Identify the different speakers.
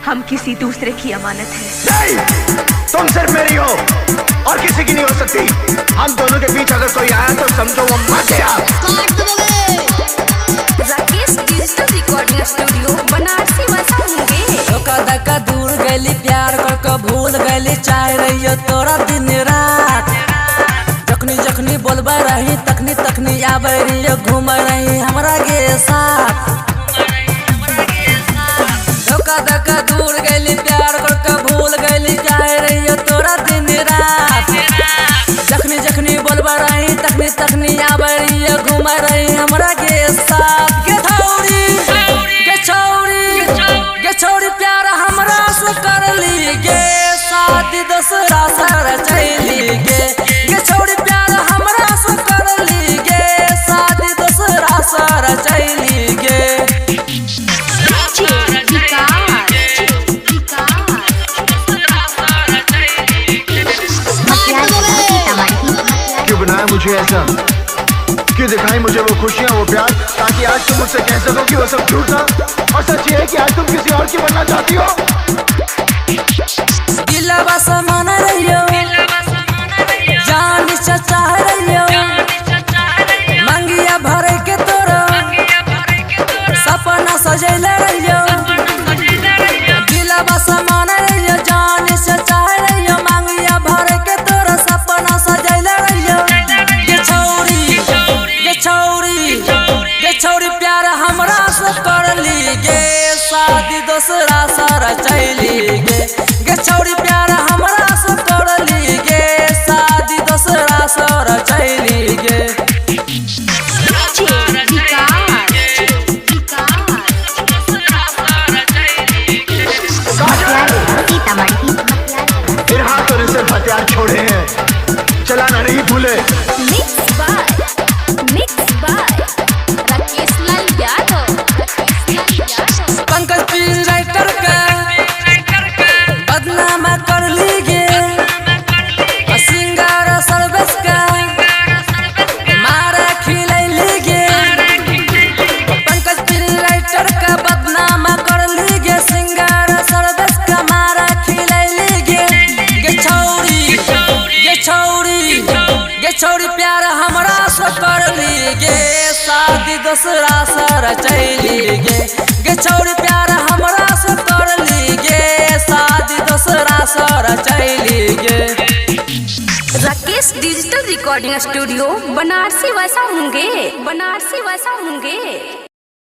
Speaker 1: हम किसी दूसरे की अमानत है।
Speaker 2: नहीं, तुम सिर्फ मेरी हो और किसी की नहीं हो सकती। हम दोनों के बीच अगर कोई आया तो समझो वो मर गया।
Speaker 1: राकेश डिजिटल रिकॉर्डिंग स्टूडियो बनारसी वैसा होंगे।
Speaker 3: धोखा धक्का दूर गली प्यार कर भूल गली चाह रही हो तोरा दिन रात। जखनी जखनी बोलबा रही तखनी तखनी आबे रही घूम रही हमरा के साथ। धोखा धक्का दूर गली प्यार कर भूल गली चाह रही हो तोरा दिन रात। जखनी जखनी बोलबा रही तखनी तखनी आबे रही घूम रही हमरा के साथ। छोड़ी प्यार हमरा से कर ली गे शादी दूसरा सर चली गे छोड़ी प्यार हमरा से कर ली गे शादी दूसरा सर चली गे।
Speaker 2: क्यों बनाया मुझे ऐसा, क्यों दिखाई मुझे वो खुशियाँ वो प्यार, ताकि आज तुम मुझसे कह सको कि वो सब झूठ था और सच ये है कि आज तुम किसी और की बनना चाहती हो।
Speaker 3: दिलवा समान रहियो जान चाह रहियो मंगिया भरे के तोरो सपना सजैले रहियो। दिलवा समान रहियो जान चाह रहियो मंगिया भरे के तोरो सपना सजैले रहियो। छोड़ी प्यार हमरा से कर ली गे शादी दूसरा सारा चली गे छोड़ी प्यार हमरा से कर ली गे शादी दूसरा सारा चली गे।
Speaker 2: इन हाथों ने सिर्फ हथियार छोड़े हैं, चलाना नहीं भूले। पंकज पीर राइटर का बदनाम कर ली गे सिंगार सर्विस का मारा खिलैली गे। पंकज पीर राइटर का बदनाम कर ली गे सिंगार सर्विस का मारा खिलैली गे छोड़ी प्यार हमरा से कर ली गे शादी दूसरा सर चली गे छोड़ी प्यार हमरा से कर ली गे शादी दूसरा सर चली गे।
Speaker 1: राकेश डिजिटल रिकॉर्डिंग स्टूडियो बनारसी वैसा होंगे।